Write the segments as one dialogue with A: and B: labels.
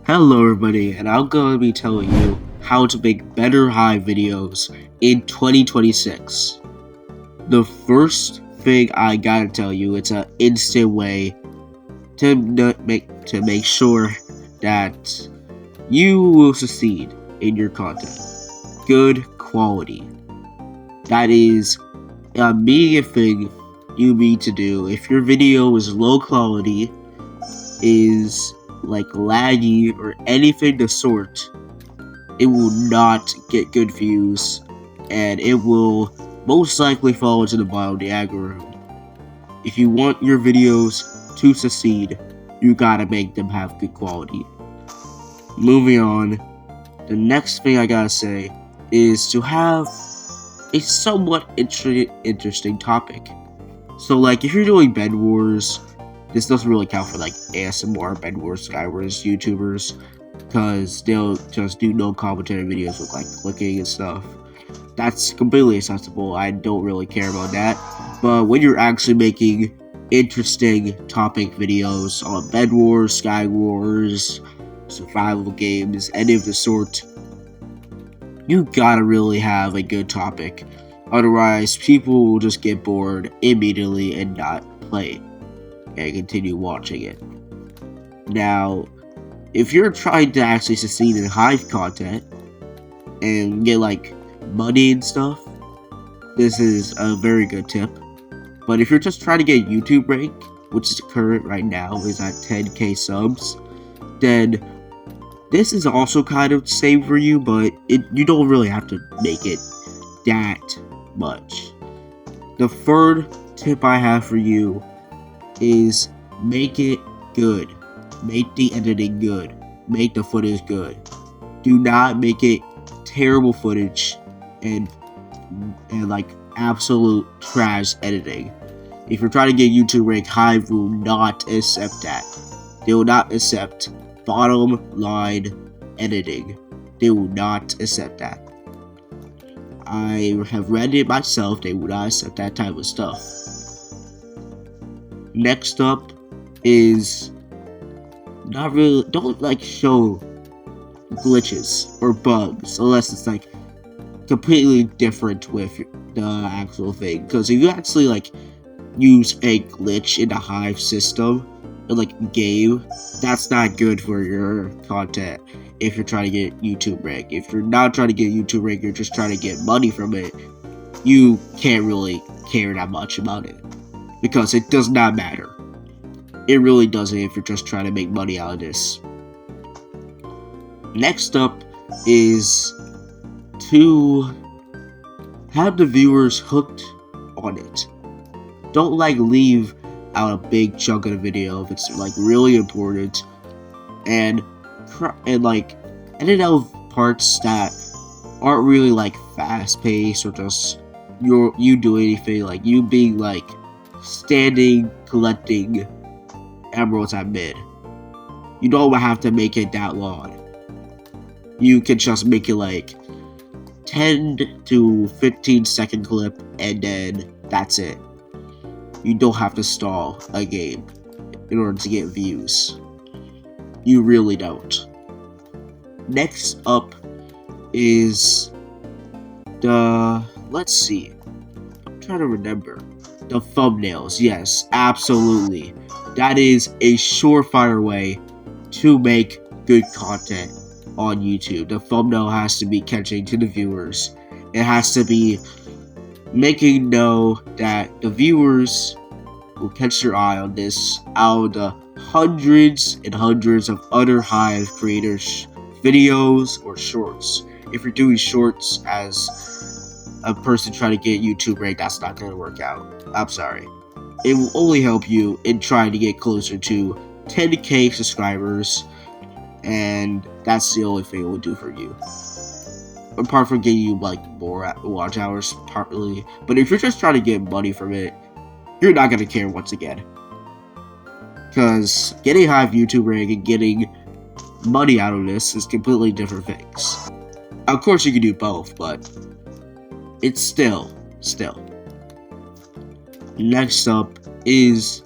A: Hello everybody, and I'm going to be telling you how to make better Hive videos in 2026. The first thing I gotta tell you, it's an instant way to make sure that you will succeed in your content. Good quality. That is an immediate thing you need to do. If your video is low quality, is like laggy or anything of the sort, it will not get good views, and it will most likely fall into the bottom of the algorithm. If you want your videos to succeed, you gotta make them have good quality. Moving on, the next thing I gotta say is to have a somewhat interesting topic. So like, if you're doing Bed Wars, this doesn't really count for like ASMR Bed Wars Skywars YouTubers, because they'll just do no commentary videos with like clicking and stuff. That's completely acceptable. I don't really care about that. But when you're actually making interesting topic videos on Bed Wars, Sky Wars, survival games, any of the sort, you gotta really have a good topic. Otherwise, people will just get bored immediately and not play and continue watching it. Now, if you're trying to actually succeed in Hive content and get like money and stuff, this is a very good tip. But if you're just trying to get YouTube rank, which is current right now is at 10k subs, then this is also kind of same for you, but you don't really have to make it that much. The third tip I have for you is make it good. Make the editing good. Make the footage good. Do not make it terrible footage and like absolute trash editing. If you're trying to get YouTube rank, Hive will not accept that. They will not accept bottom line editing. They will not accept that. I have read it myself. They will not accept that type of stuff. Next up is don't like show glitches or bugs unless it's like completely different with the actual thing. Because if you actually like use a glitch in the Hive system or like game, that's not good for your content. If you're trying to get YouTube rank, if you're not trying to get YouTube rank, you're just trying to get money from it, you can't really care that much about it, because it does not matter. It really doesn't if you're just trying to make money out of this. Next up is to have the viewers hooked on it. Don't like leave out a big chunk of the video if it's like really important, and like edit out parts that aren't really like fast paced or just you do anything, like you being like standing collecting emeralds at mid. You don't have to make it that long. You can just make it like 10 to 15 second clip, and then that's it. You don't have to stall a game in order to get views. You really don't. Next up is let's see, I'm trying to remember. The thumbnails. Yes, absolutely. That is a surefire way to make good content on YouTube. The thumbnail has to be catching to the viewers. It has to be making know that the viewers will catch their eye on this out of the hundreds and hundreds of other Hive creators' videos or shorts. If you're doing shorts as a person trying to get YouTube rank, that's not going to work out. I'm sorry. It will only help you in trying to get closer to 10k subscribers, and that's the only thing it will do for you. Apart from getting you like more watch hours, partly. But if you're just trying to get money from it, you're not going to care once again. Because getting Hive YouTube rank and getting money out of this is completely different things. Of course you can do both, but it's still. Next up is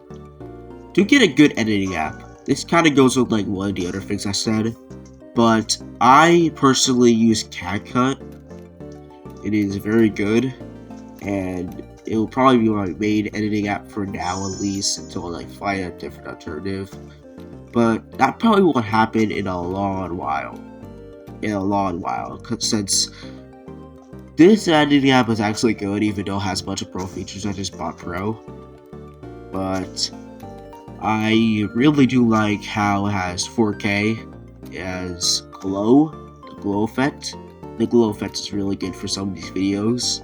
A: to get a good editing app. this kind of goes with like one of the other things I said, but I personally use CapCut. It is very good, and it will probably be my main editing app for now, at least until I like find a different alternative. But that probably won't happen in a long while. Since this editing app is actually good, even though it has a bunch of pro features. I just bought Pro, but I really do like how it has 4K, it has glow, the glow effect. The glow effect is really good for some of these videos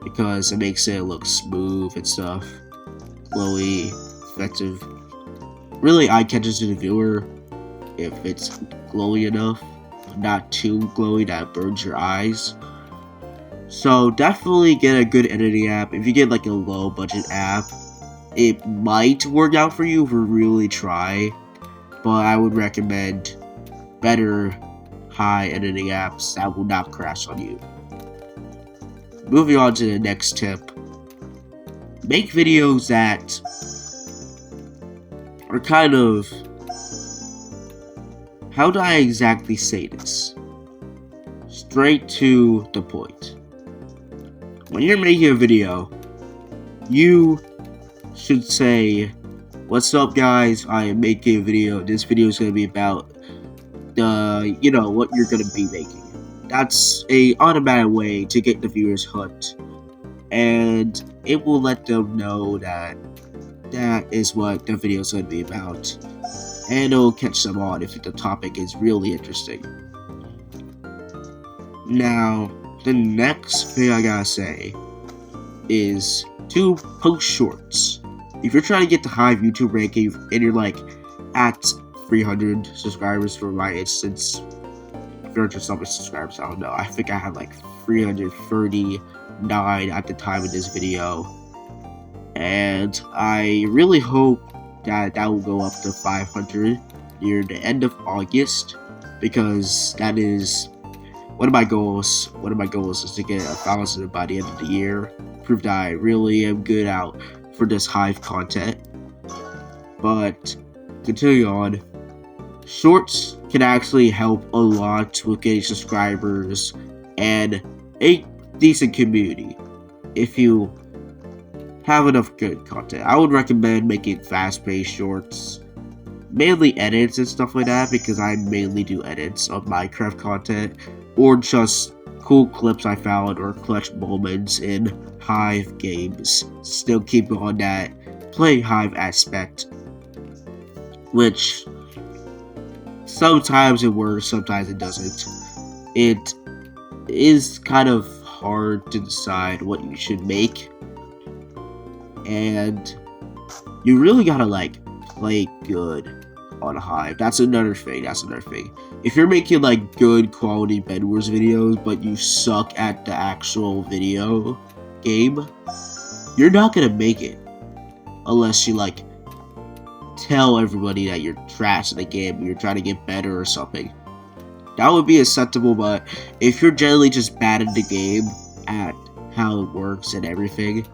A: because it makes it look smooth and stuff, glowy, effective. Really eye-catches to the viewer if it's glowy enough, not too glowy that it burns your eyes. So definitely get a good editing app. If you get like a low budget app, it might work out for you if you really try, but I would recommend better high editing apps that will not crash on you. Moving on to the next tip. Make videos that are kind of, how do I exactly say this? Straight to the point. When you're making a video, you should say, "What's up, guys? I am making a video. This video is going to be about what you're going to be making." That's a automatic way to get the viewers hooked, and it will let them know that that is what the video is going to be about, and it'll catch them on if the topic is really interesting. Now, the next thing I gotta say is to post shorts. If you're trying to get the Hive YouTube ranking and you're like at 300 subscribers for my instance, 300 something subscribers, I don't know. I think I had like 339 at the time of this video. And I really hope that will go up to 500 near the end of August, because that is one of my goals. One of my goals is to get 1,000 by the end of the year. Prove that I really am good out for this Hive content. But continue on. Shorts can actually help a lot with getting subscribers and a decent community if you have enough good content. I would recommend making fast-paced shorts, mainly edits and stuff like that, because I mainly do edits of Minecraft content, or just cool clips I found or clutch moments in Hive games. Still keep on that playing Hive aspect, which sometimes it works, sometimes it doesn't. It is kind of hard to decide what you should make, and you really gotta like play good on Hive. That's another thing. If you're making like good quality Bed Wars videos, but you suck at the actual video game, you're not gonna make it unless you like tell everybody that you're trash in the game and you're trying to get better or something. That would be acceptable, but if you're generally just bad at the game, at how it works and everything,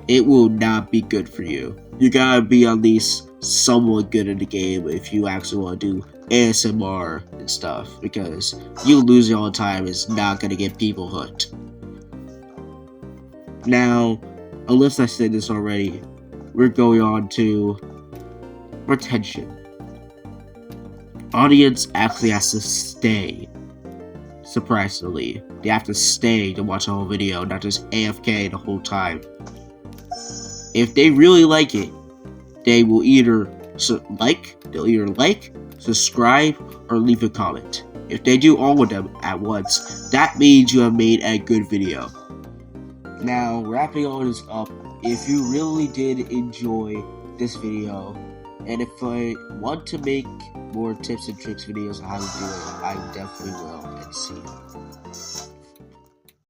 A: it will not be good for you. You gotta be at least somewhat good in the game if you actually want to do ASMR and stuff, because you losing all the time is not gonna get people hooked. Now, unless I said this already, we're going on to retention. Audience actually has to stay. Surprisingly, they have to stay to watch the whole video, not just AFK the whole time. If they really like it, they will either like, subscribe, or leave a comment. If they do all of them at once, that means you have made a good video. Now, wrapping all this up, if you really did enjoy this video, and if I want to make more tips and tricks videos on how to do it, I definitely will, and see you.